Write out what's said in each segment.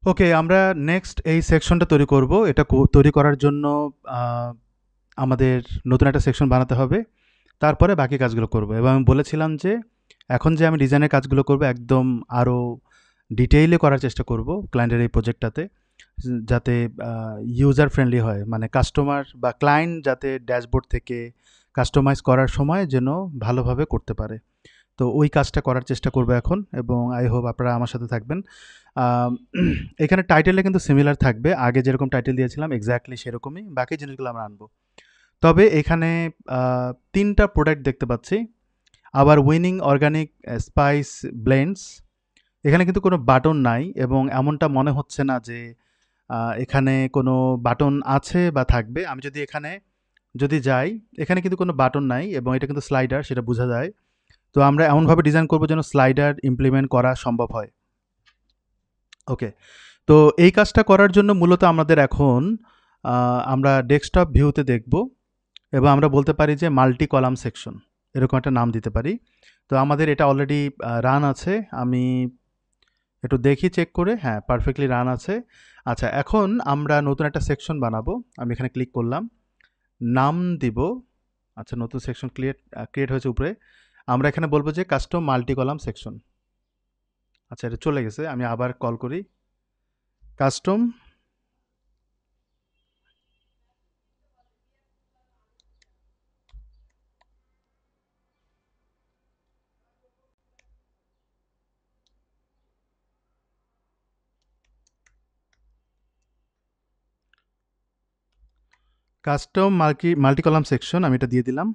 ওকে, আমরা নেক্সট এই সেকশনটা তৈরি করব। এটা তৈরি করার জন্য আ আমাদের নতুন একটা সেকশন বানাতে হবে। তারপরে বাকি কাজগুলো করব। এবং আমি বলেছিলাম যে এখন যে আমি ডিজাইনের কাজগুলো করব একদম আরো ডিটেইলে করার চেষ্টা করব ক্লায়েন্টের এই প্রজেক্টটাতে। যাতে ইউজার ফ্রেন্ডলি হয়। মানে কাস্টমার বা ক্লায়েন্ট যাতে ড্যাশবোর্ড থেকে কাস্টমাইজ করার সময় যেন ভালোভাবে করতে পারে। তো ওই কাজটা করার চেষ্টা করব এখন, এবং আই হোপ আপনারা আমার সাথে থাকবেন। আম, এখানে টাইটেলটা কিন্তু সিমিলার থাকবে, আগে যেরকম টাইটেল দিয়েছিলাম এক্স্যাক্টলি সেরকমই, বাকি জিনিসগুলো আমরা আনবো। তবে এখানে ৩টা প্রোডাক্ট দেখতে পাচ্ছি। আবার উইনিং অর্গানিক স্পাইস ব্লেন্ডস। এখানে কিন্তু কোনো বাটন নাই, এবং এমনটা মনে হচ্ছে না যে এখানে কোনো বাটন আছে বা থাকবে। আমি যদি এখানে যাই, এখানে কিন্তু কোনো বাটন নাই, এবং এটা কিন্তু স্লাইডার, সেটা বোঝা যায়। তো আমরা এমনভাবে ডিজাইন করবো যেন স্লাইডার ইমপ্লিমেন্ট করা সম্ভব হয়। ওকে, তো এই কাজটা করার জন্য মূলত আমাদের এখন আমরা ডেস্কটপ ভিউতে দেখব, এবং আমরা বলতে পারি যে মাল্টি কলাম সেকশন, এরকম একটা নাম দিতে পারি। তো আমাদের এটা অলরেডি রান আছে। আমি একটু দেখি চেক করে, হ্যাঁ পারফেক্টলি রান আছে। আচ্ছা, এখন আমরা নতুন একটা সেকশন বানাবো। আমি এখানে ক্লিক করলাম, নাম দিব। আচ্ছা, নতুন সেকশন ক্রিয়েট হয়েছে উপরে। আমরা এখানে বলবো যে কাস্টম মাল্টি কলাম সেকশন। আচ্ছা, এটা চলে গেছে, আমি আবার কল করি। কাস্টম মাল্টি কলাম সেকশন, আমি এটা দিয়ে দিলাম।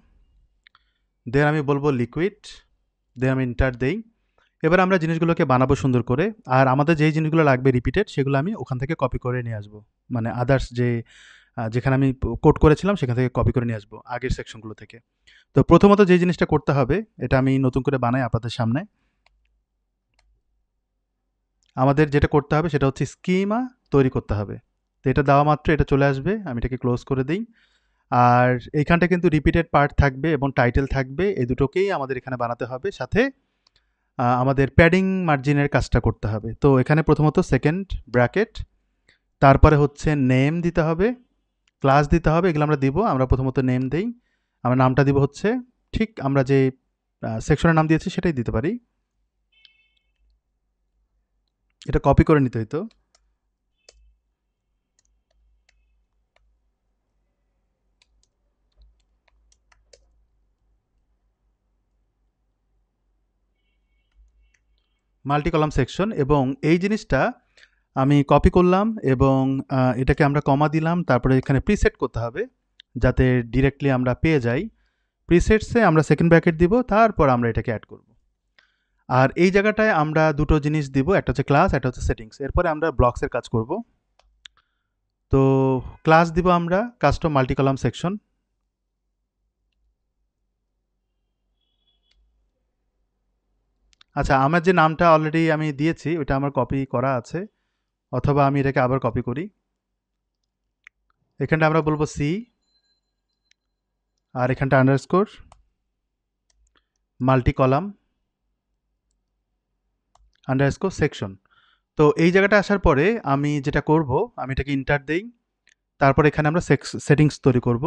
দেন আমি বলবো লিকুইড, দেন আমি এন্টার দেই। এবার আমরা জিনিসগুলোকে বানাবো সুন্দর করে। আর আমাদের যেই জিনিসগুলো লাগবে রিপিটেড, সেগুলো আমি ওখান থেকে কপি করে নিয়ে আসবো। মানে আদার্স যে যেখানে আমি কোড করেছিলাম সেখান থেকে কপি করে নিয়ে আসবো আগের সেকশনগুলো থেকে। তো প্রথমত যে জিনিসটা করতে হবে, এটা আমি নতুন করে বানাই আপনাদের সামনে। আমাদের যেটা করতে হবে সেটা হচ্ছে স্কিমা তৈরি করতে হবে। তো এটা দেওয়া মাত্র এটা চলে আসবে, আমি এটাকে ক্লোজ করে দিই। আর এইখানটা কিন্তু রিপিটেড পার্ট থাকবে এবং টাইটেল থাকবে, এই দুটোকেই আমাদের এখানে বানাতে হবে। সাথে আমাদের প্যাডিং মার্জিনের কাজটা করতে হবে। তো এখানে প্রথমত সেকেন্ড ব্র্যাকেট, তারপরে হচ্ছে নেম দিতে হবে, ক্লাস দিতে হবে, এগুলো আমরা দিব। আমরা প্রথমত নেম দেই, আমরা নামটা দিব হচ্ছে ঠিক আমরা যে সেকশনের নাম দিয়েছি সেটাই দিতে পারি। এটা কপি করে নিতে হইতো। মাল্টি কলাম সেকশন, এবং এই জিনিসটা আমি কপি করলাম, এবং এটাকে আমরা কমা দিলাম। তারপরে এখানে প্রিসেট করতে হবে যাতে ডিরেক্টলি আমরা পেয়ে যাই। প্রিসেটসে আমরা সেকেন্ড ব্র্যাকেট দিব, তারপর আমরা এটাকে অ্যাড করব। আর এই জায়গাটায় আমরা দুটো জিনিস দিব, একটা হচ্ছে ক্লাস, একটা হচ্ছে সেটিংস। এরপরে আমরা ব্লকসের কাজ করব। তো ক্লাস দিব আমরা কাস্টম মাল্টি কলাম সেকশন। আচ্ছা, আমার যে নামটা অলরেডি আমি দিয়েছি ওটা আমার কপি করা আছে, অথবা আমি এটাকে আবার কপি করি। এখানটা আমরা বলবো সি, আর এখানটা underscore multi column underscore section. তো এই জায়গাটা আসার পরে আমি যেটা করব, আমি এটাকে ইন্টার দেই। তারপর এখানে আমরা সেটিংস তৈরি করব,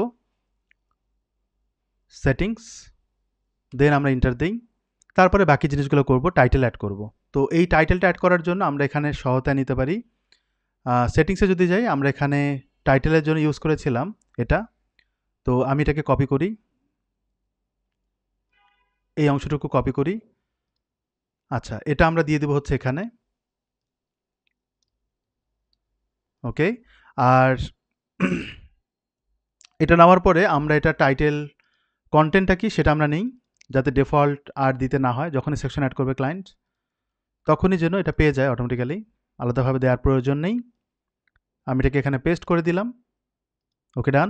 সেটিংস, দেন আমরা ইন্টার দেই। তারপরে বাকি জিনিসগুলো করব, টাইটেল অ্যাড করব। তো এই টাইটেলটা অ্যাড করার জন্য আমরা এখানে সহায়তা নিতে পারি। সেটিংসে যদি যাই, আমরা এখানে টাইটেলের জন্য ইউজ করেছিলাম এটা। তো আমি এটাকে কপি করি, এই অংশটুকু কপি করি। আচ্ছা, এটা আমরা দিয়ে দেব হচ্ছে এখানে। ওকে, আর এটা নেওয়ার পরে আমরা এটা টাইটেল কন্টেন্টটা কি সেটা আমরা নিই, যাতে ডিফল্ট আর দিতে না হয়। যখনই সেকশন অ্যাড করবে ক্লায়েন্ট, তখনই যেন এটা পেয়ে যায় অটোমেটিক্যালি, আলাদাভাবে দেওয়ার প্রয়োজন নেই। আমি এটাকে এখানে পেস্ট করে দিলাম। ওকে, ডান।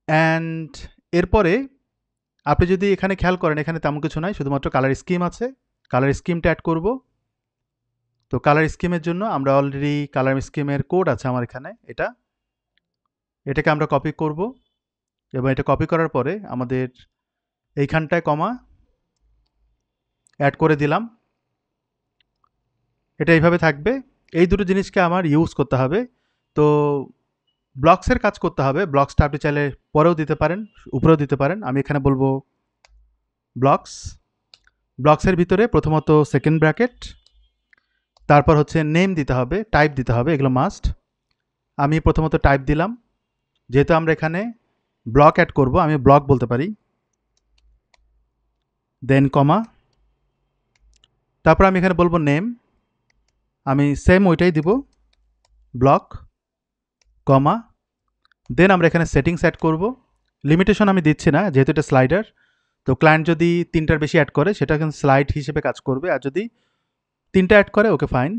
অ্যান্ড এরপরে আপনি যদি এখানে খেয়াল করেন, এখানে তেমন কিছু নাই, শুধুমাত্র কালার স্কিম আছে। কালার স্কিমটা অ্যাড করব। তো কালার স্কিমের জন্য আমরা অলরেডি কালার স্কিমের কোড আছে আমার এখানে, এটাকে আমরা কপি করব, এবং এটা কপি করার পরে আমাদের এইখানটায় কমা অ্যাড করে দিলাম। এটা এইভাবে থাকবে। এই দুটো জিনিসকে আমার ইউজ করতে হবে। তো ব্লকসের কাজ করতে হবে। ব্লকসটা আপনি চাইলে পরেও দিতে পারেন, উপরেও দিতে পারেন। আমি এখানে বলবো ব্লকস। ব্লকসের ভিতরে প্রথমত সেকেন্ড ব্র্যাকেট, তারপর হচ্ছে নেম দিতে হবে, টাইপ দিতে হবে, এগুলো মাস্ট। আমি প্রথমত টাইপ দিলাম, যেহেতু আমরা এখানে ব্লক অ্যাড করব আমি ব্লক বলতে পারি, দেন কমা, তারপর আমি এখানে বলবো নেম, আমি সেম ওইটাই দিব, ব্লক, কমা, দেন আমরা এখানে সেটিংস অ্যাড করব। লিমিটেশন আমি দিচ্ছি না যেহেতু এটা স্লাইডার, তো ক্লায়েন্ট যদি 3টার বেশি অ্যাড করে সেটা কিন্তু স্লাইড হিসেবে কাজ করবে, আর যদি 3টা অ্যাড করে ওকে ফাইন।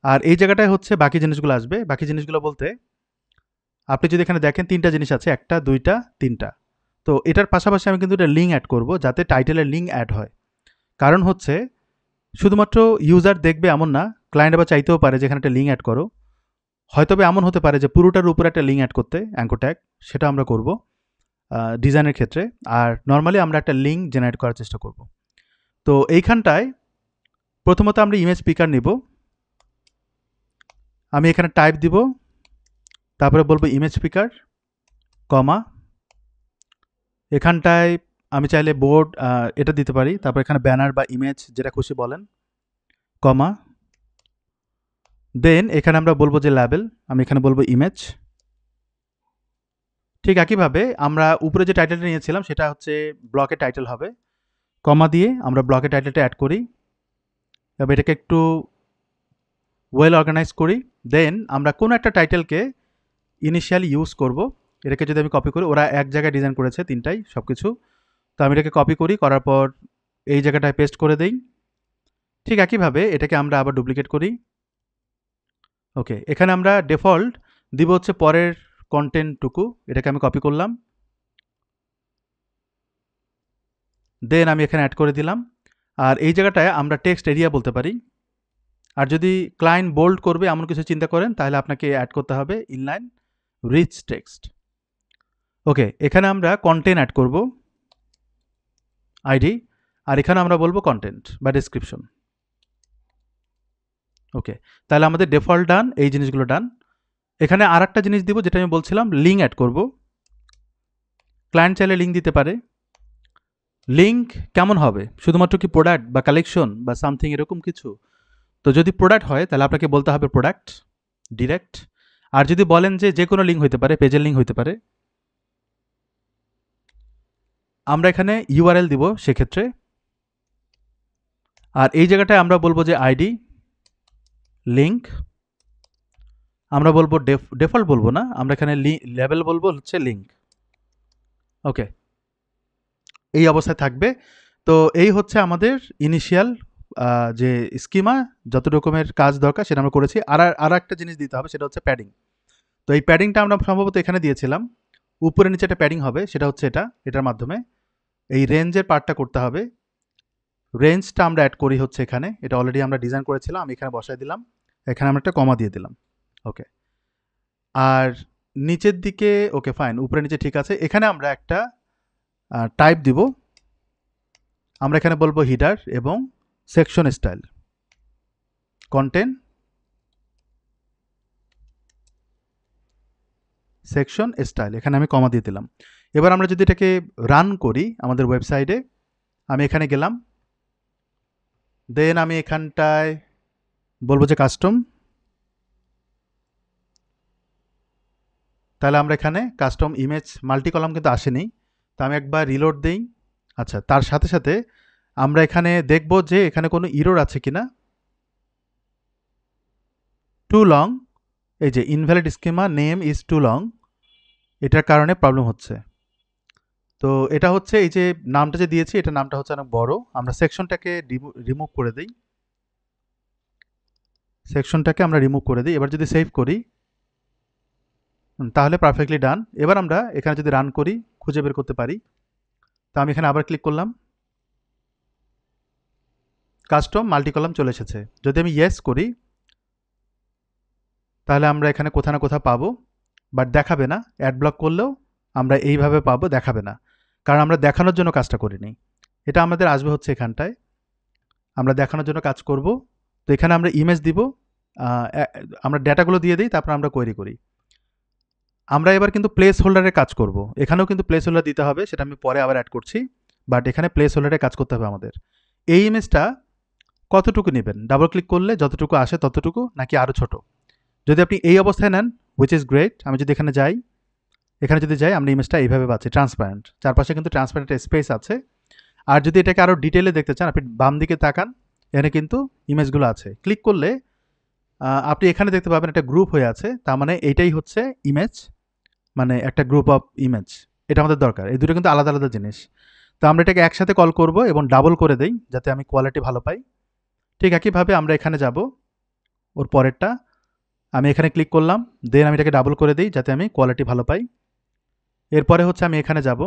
আর এই জায়গাটায় হচ্ছে বাকি জিনিসগুলো আসবে। বাকি জিনিসগুলো বলতে আপনি যদি এখানে দেখেন 3টা জিনিস আছে, 1টা 2টা 3টা। তো এটার পাশাপাশি আমি কিন্তু এটা লিঙ্ক অ্যাড করব যাতে টাইটেলের লিঙ্ক অ্যাড হয়। কারণ হচ্ছে শুধুমাত্র ইউজার দেখবে এমন না, ক্লায়েন্ট আবার চাইতেও পারে যে এখানে একটা লিঙ্ক অ্যাড করো। হয়তোবে এমন হতে পারে যে পুরোটার উপরে একটা লিঙ্ক অ্যাড করতে, অ্যাঙ্কর ট্যাগ, সেটা আমরা করব ডিজাইনের ক্ষেত্রে। আর নর্মালি আমরা একটা লিঙ্ক জেনারেট করার চেষ্টা করব। তো এইখানটায় প্রথমত আমরা ইমেজ পিকার নিব, আমি এখানে টাইপ দিব, তারপরে বলবো ইমেজ পিকার, কমা, এখানটায় আমি চাইলে বোর্ড এটা দিতে পারি, তারপর এখানে ব্যানার বা ইমেজ যেটা খুশি বলেন, কমা, দেন এখানে আমরা বলবো যে লেবেল, আমি এখানে বলবো ইমেজ। ঠিক একইভাবে আমরা উপরে যে টাইটেলটা নিয়েছিলাম সেটা হচ্ছে ব্লকের টাইটেল হবে, কমা দিয়ে আমরা ব্লকের টাইটেলটা অ্যাড করি, এবার এটাকে একটু ওয়েল অর্গানাইজ করি। দেন আমরা কোনো একটা টাইটেলকে ইনিশিয়ালি ইউজ করব। এটাকে যদি আমি কপি করি, ওরা এক জায়গায় ডিজাইন করেছে 3টাই সব কিছু, তো আমি এটাকে কপি করি, করার পর এই জায়গাটায় পেস্ট করে দেই। ঠিক একইভাবে এটাকে আমরা আবার ডুপ্লিকেট করি। ওকে, এখানে আমরা ডিফল্ট দিব হচ্ছে পরের কন্টেন্টটুকু, এটাকে আমি কপি করলাম, দেন আমি এখানে অ্যাড করে দিলাম। আর এই জায়গাটায় আমরা টেক্সট এরিয়া বলতে পারি। আর যদি ক্লায়েন্ট বোল্ড করবে এমন কিছু চিন্তা করেন তাহলে আপনাকে অ্যাড করতে হবে ইনলাইন রিচ টেক্সট। ওকে, এখানে আমরা কন্টেন্ট অ্যাড করব, আইডি, আর এখানে আমরা বলবো কন্টেন্ট বা ডেসক্রিপশন। ওকে, তাহলে আমাদের ডিফল্ট ডান, এই জিনিসগুলো ডান। এখানে আর একটা জিনিস দিব যেটা আমি বলছিলাম, লিঙ্ক অ্যাড করব। ক্লায়েন্ট চাইলে লিঙ্ক দিতে পারে। লিঙ্ক কেমন হবে, শুধুমাত্র কি প্রোডাক্ট বা কালেকশন বা সামথিং এরকম কিছু? তো যদি প্রোডাক্ট হয় তাহলে আপনাকে বলতে হবে প্রোডাক্ট ডিরেক্ট। আর যদি বলেন যে যে কোনো লিঙ্ক হতে পারে, পেজের লিঙ্ক হতে পারে, আমরা এখানে ইউআরএল দিব সেক্ষেত্রে। আর এই জায়গাটায় আমরা বলবো যে আইডি লিঙ্ক, আমরা বলবো ডিফল্ট বলবো না, আমরা এখানে লেবেল বলবো হচ্ছে লিঙ্ক। ওকে, এই অবস্থায় থাকবে। তো এই হচ্ছে আমাদের ইনিশিয়াল যে স্কিমা, যত রকমের কাজ দরকার সেটা আমরা করেছি। আর একটা জিনিস দিতে হবে, সেটা হচ্ছে প্যাডিং। তো এই প্যাডিংটা আমরা সম্ভবত এখানে দিয়েছিলাম, উপরে নিচে একটা প্যাডিং হবে, সেটা হচ্ছে এটার মাধ্যমে এই রেঞ্জের পার্টটা করতে হবে। রেঞ্জটা আমরা অ্যাড করি হচ্ছে এখানে, এটা অলরেডি আমরা ডিজাইন করেছিলাম, আমি এখানে বসাই দিলাম, এখানে আমরা একটা কমা দিয়ে দিলাম। ওকে, আর নিচের দিকে ওকে ফাইন, উপরে নিচে ঠিক আছে। এখানে আমরা একটা টাইপ দিব, আমরা এখানে বলবো হিডার এবং section style, content section style, এখানে আমি কমা দিয়ে দিলাম। এবার আমরা যদি এটাকে রান করি আমাদের ওয়েবসাইটে, আমি এখানে গেলাম, দেন আমি এখানটায় বলবো যে কাস্টম, তাহলে আমরা এখানে কাস্টম ইমেজ মাল্টি কলাম কিন্তু আসেনি, তো আমি একবার রিলোড দেই। আচ্ছা, তার সাথে সাথে আমরা এখানে দেখব যে এখানে কোনো ইরোর আছে কিনা। টু লং, এই যে invalid schema name is too long, এটার কারণে প্রবলেম হচ্ছে। তো এটা হচ্ছে এই যে নামটা যে দিয়েছি, এটা নামটা হচ্ছে অনেক বড়, আমরা সেকশনটাকে রিমুভ করে দিই, সেকশনটাকে আমরা রিমুভ করে দিই। এবার যদি সেভ করি তাহলে পারফেক্টলি ডান। এবার আমরা এখানে যদি রান করি খুঁজে বের করতে পারি, তো আমি এখানে আবার ক্লিক করলাম, কাস্টম মাল্টি কলাম চলে এসেছে। যদি আমি ইয়েস করি তাহলে আমরা এখানে কোথাও না কোথাও পাবো, বাট দেখাবে না। অ্যাড ব্লক করলেও আমরা এইভাবে পাবো, দেখাবে না, কারণ আমরা দেখানোর জন্য কাজটা করিনি। এটা আমাদের আসবে হচ্ছে এখানটায়, আমরা দেখানোর জন্য কাজ করব। তো এখানে আমরা ইমেজ দিব, আমরা ডেটাগুলো দিয়ে দিই, তারপর আমরা কোয়েরি করি। আমরা এবার কিন্তু প্লেস হোল্ডারের কাজ করব। এখানেও কিন্তু প্লেস হোল্ডার দিতে হবে, সেটা আমি পরে আবার অ্যাড করছি। বাট এখানে প্লেস হোল্ডারের কাজ করতে হবে আমাদের। এই ইমেজটা কতটুকু নেবেন? ডাবল ক্লিক করলে যতটুকু আসে ততটুকু, নাকি আরও ছোট? যদি আপনি এই অবস্থায় নেন, হুইচ ইজ গ্রেট। আমি যদি এখানে যাই, আমরা ইমেজটা এইভাবে পাচ্ছি, ট্রান্সপারেন্ট। চারপাশে কিন্তু ট্রান্সপারেন্ট স্পেস আছে। আর যদি এটাকে আরও ডিটেলে দেখতে চান, আপনি বাম দিকে তাকান, এখানে কিন্তু ইমেজগুলো আছে। ক্লিক করলে আপনি এখানে দেখতে পাবেন একটা গ্রুপ হয়ে আছে, তার মানে এইটাই হচ্ছে ইমেজ, মানে একটা গ্রুপ অফ ইমেজ। এটা আমাদের দরকার। এই দুটো কিন্তু আলাদা আলাদা জিনিস। তো আমরা এটাকে একসাথে কল করব এবং ডাবল করে দেই, যাতে আমি কোয়ালিটি ভালো পাই। ঠিক একইভাবে আমরা এখানে যাব, ওর পরেরটা আমি এখানে ক্লিক করলাম, দেন আমি এটাকে ডাবল করে দিই যাতে আমি কোয়ালিটি ভালো পাই। এরপরে হচ্ছে আমি এখানে যাব,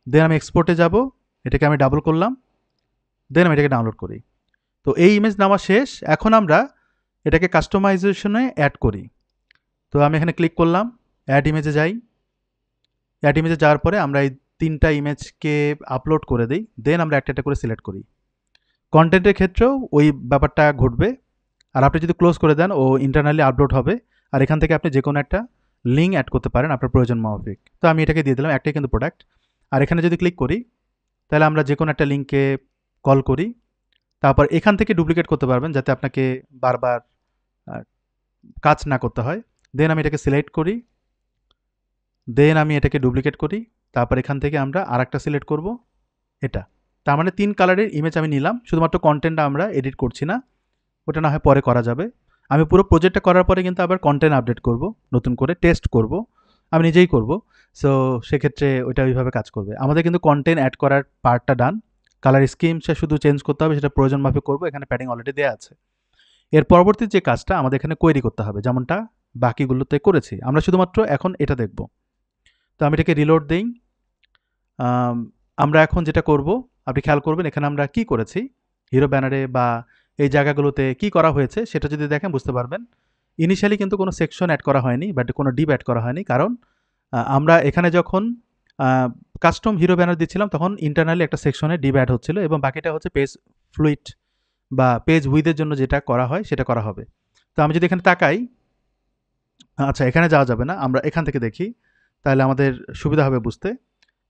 দেন আমি এক্সপোর্টে যাব, এটাকে আমি ডাবল করলাম, দেন আমি এটাকে ডাউনলোড করি। তো এই ইমেজ নেওয়া শেষ। এখন আমরা এটাকে কাস্টমাইজেশনে অ্যাড করি। তো আমি এখানে ক্লিক করলাম, অ্যাড ইমেজে যাই। অ্যাড ইমেজে যাওয়ার পরে আমরা এই 3টা ইমেজকে আপলোড করে দিই, দেন আমরা একটা একটা করে সিলেক্ট করি। কন্টেন্টের ক্ষেত্রেও ওই ব্যাপারটা ঘটবে। আর আপনি যদি ক্লোজ করে দেন, ও ইন্টারনালি আপলোড হবে। আর এখান থেকে আপনি যে কোনো একটা লিঙ্ক অ্যাড করতে পারেন আপনার প্রয়োজন মাফিক। তো আমি এটাকে দিয়ে দিলাম, একটাই কিন্তু প্রোডাক্ট। আর এখানে যদি ক্লিক করি, তাহলে আমরা যে কোনো একটা লিঙ্কে কল করি। তারপর এখান থেকে ডুপ্লিকেট করতে পারবেন, যাতে আপনাকে বারবার কাজ না করতে হয়। দেন আমি এটাকে সিলেক্ট করি, দেন আমি এটাকে ডুপ্লিকেট করি। তারপর এখান থেকে আমরা আর একটা সিলেক্ট করব, এটা। তার মানে 3 কালারের ইমেজ আমি নিলাম। শুধুমাত্র কন্টেন্টটা আমরা এডিট করছি না, ওটা না হয় পরে করা যাবে। আমি পুরো প্রজেক্টটা করার পরে কিন্তু আবার কন্টেন্ট আপডেট করব, নতুন করে টেস্ট করব, আমি নিজেই করব। সো সেক্ষেত্রে ওইটা ওইভাবে কাজ করবে। আমাদের কিন্তু কন্টেন্ট অ্যাড করার পার্টটা ডান। কালার স্কিম সে শুধু চেঞ্জ করতে হবে, সেটা প্রয়োজন মাফিক করবো। এখানে প্যাডিং অলরেডি দেওয়া আছে। এর পরবর্তী যে কাজটা আমাদের এখানে কোয়েরি করতে হবে, যেমনটা বাকিগুলোতে করেছি। আমরা শুধুমাত্র এখন এটা দেখব। তো আমি এটাকে রিলোড দিই। আমরা এখন যেটা করব, আপনি খেয়াল করবেন এখানে আমরা কি করেছি, হিরো ব্যানারে বা এই জায়গাগুলোতে কি করা হয়েছে সেটা যদি দেখেন বুঝতে পারবেন। ইনিশিয়ালি কিন্তু কোনো সেকশন অ্যাড করা হয়নি, বাট কোনো ডিপ অ্যাড করা হয়নি। কারণ আমরা এখানে যখন কাস্টম হিরো ব্যানার দিচ্ছিলাম, তখন ইন্টারনালি একটা সেকশনে ডিপ অ্যাড হচ্ছিল, এবং বাকিটা হচ্ছে পেজ ফ্লুইড বা পেজ উইথের জন্য যেটা করা হয় সেটা করা হবে। তো আমি যদি এখানে তাকাই, আচ্ছা এখানে যাওয়া যাবে না, আমরা এখান থেকে দেখি, তাহলে আমাদের সুবিধা হবে বুঝতে।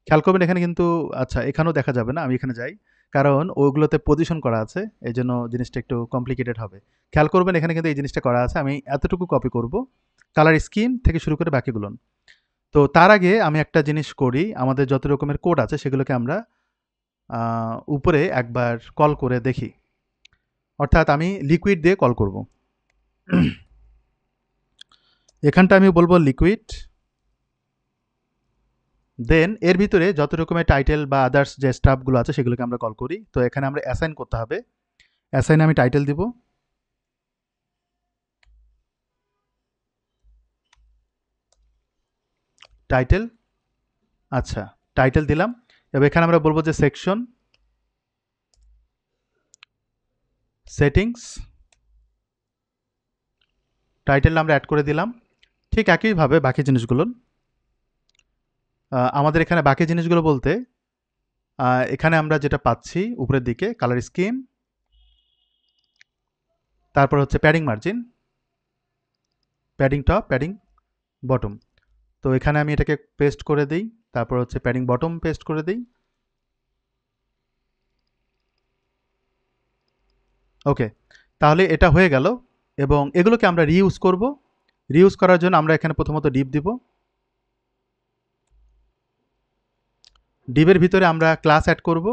খেয়াল করবেন এখানে কিন্তু, আচ্ছা এখানেও দেখা যাবে না, আমি এখানে যাই, কারণ ওগুলোতে পজিশন করা আছে, এই জন্য জিনিসটা একটু কমপ্লিকেটেড হবে। খেয়াল করবেন এখানে কিন্তু এই জিনিসটা করা আছে। আমি এতটুকু কপি করব, কালার স্কিম থেকে শুরু করে বাকিগুলো। তো তার আগে আমি একটা জিনিস করি, আমাদের যত রকমের কোড আছে সেগুলোকে আমরা উপরে একবার কল করে দেখি। অর্থাৎ আমি লিকুইড দিয়ে কল করব। এখানটা আমি বলবো লিকুইড, দেন এর ভিতরে যত রকমের টাইটেল বা আদার্স যে স্টাফগুলো আছে সেগুলোকে আমরা কল করি। তো এখানে আমরা অ্যাসাইন করতে হবে। অ্যাসাইনে আমি টাইটেল দিব, টাইটেল। আচ্ছা টাইটেল দিলাম। এবার এখানে আমরা বলবো যে সেকশন সেটিংস, টাইটেল আমরা অ্যাড করে দিলাম। ঠিক একইভাবে বাকি জিনিসগুলো, আমাদের এখানে বাকি জিনিসগুলো বলতে এখানে আমরা যেটা পাচ্ছি উপরের দিকে কালার স্কিম, তারপর হচ্ছে padding margin, padding top, padding bottom. তো এখানে আমি এটাকে পেস্ট করে দিই, তারপর হচ্ছে প্যাডিং বটম পেস্ট করে দিই। ওকে, তাহলে এটা হয়ে গেল। এবং এগুলোকে আমরা রিইউজ করব। রিইউজ করার জন্য আমরা এখানে প্রথমত ডিপ দিব। ডিপের ভিতরে আমরা ক্লাস অ্যাড করব,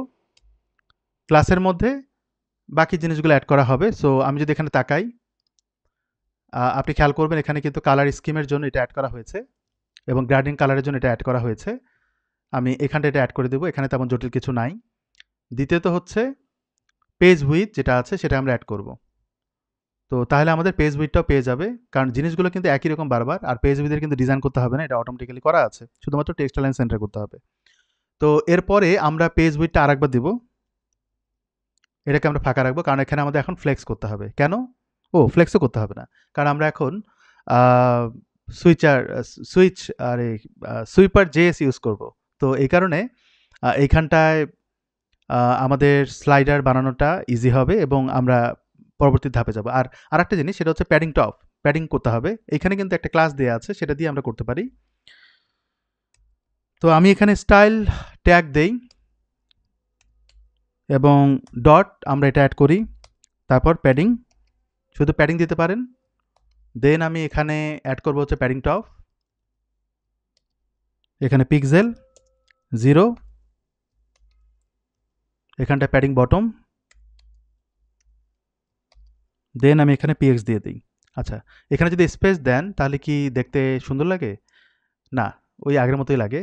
ক্লাসের মধ্যে বাকি জিনিসগুলো অ্যাড করা হবে। সো আমি যদি এখানে তাকাই, আপনি খেয়াল করবেন এখানে কিন্তু কালার স্কিমের জন্য এটা অ্যাড করা হয়েছে, এবং গ্রাডিং কালারের জন্য এটা অ্যাড করা হয়েছে। আমি এখানটা এটা অ্যাড করে দেবো, এখানে তেমন জটিল কিছু নাই। দ্বিতীয়ত হচ্ছে পেজ উইথ যেটা আছে সেটা আমরা অ্যাড করব। তো তাহলে আমাদের পেজ উইথটাও পেয়ে যাবে, কারণ জিনিসগুলো কিন্তু একই রকম বারবার। আর পেজ উইথের কিন্তু ডিজাইন করতে হবে না, এটা অটোমেটিক্যালি করা আছে, শুধুমাত্র টেক্সট লাইন সেন্টার করতে হবে। তো এরপরে আমরা পেজ উইথটা আরেকবার দিব, এটাকে আমরা ফাঁকা রাখবো, কারণ এখানে আমাদের এখন ফ্লেক্স করতে হবে। কেন? ফ্লেক্সও করতে হবে না, কারণ আমরা এখন সুইপার জেএস ইউজ করব। তো এই কারণে এইখানটায় আমাদের স্লাইডার বানানোটা ইজি হবে, এবং আমরা পরবর্তী ধাপে যাব। আর আরেকটা জিনিস সেটা হচ্ছে প্যাডিং টপ। প্যাডিং করতে হবে। এখানে কিন্তু একটা ক্লাস দেয়া আছে, সেটা দিয়ে আমরা করতে পারি। তো আমি এখানে স্টাইল ট্যাগ দেই এবং ডট আমরা এটা অ্যাড করি। তারপর প্যাডিং, শুধু প্যাডিং দিতে পারেন। দেন আমি এখানে অ্যাড করব হচ্ছে প্যাডিং টপ, এখানে পিক্সেল 0, এখানটা প্যাডিং বটম, দেন আমি এখানে পিএক্স দিয়ে দিই। আচ্ছা, এখানে যদি স্পেস দেন তাহলে কি দেখতে সুন্দর লাগে? না, ওই আগের মতোই লাগে।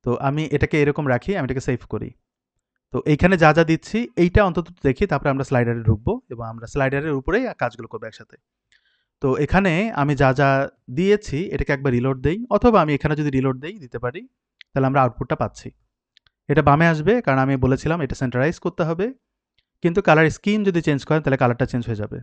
তো আমি এটাকে এরকম রাখি, আমি এটাকে সেভ করি। তো এইখানে যা যা দিচ্ছি এইটা অন্তত দেখি, তারপরে আমরা স্লাইডারে ঢুকবো এবং আমরা স্লাইডারের উপরেই কাজগুলো করবো একসাথে। তো এখানে আমি যা যা দিয়েছি এটাকে একবার রিলোড দেই, অথবা আমি এখানে যদি রিলোড দেই দিতে পারি, তাহলে আমরা আউটপুটটা পাচ্ছি। এটা বামে আসবে কারণ আমি বলেছিলাম এটা সেন্টারাইজ করতে হবে, কিন্তু কালার স্কিম যদি চেঞ্জ করেন তাহলে কালারটা চেঞ্জ হয়ে যাবে।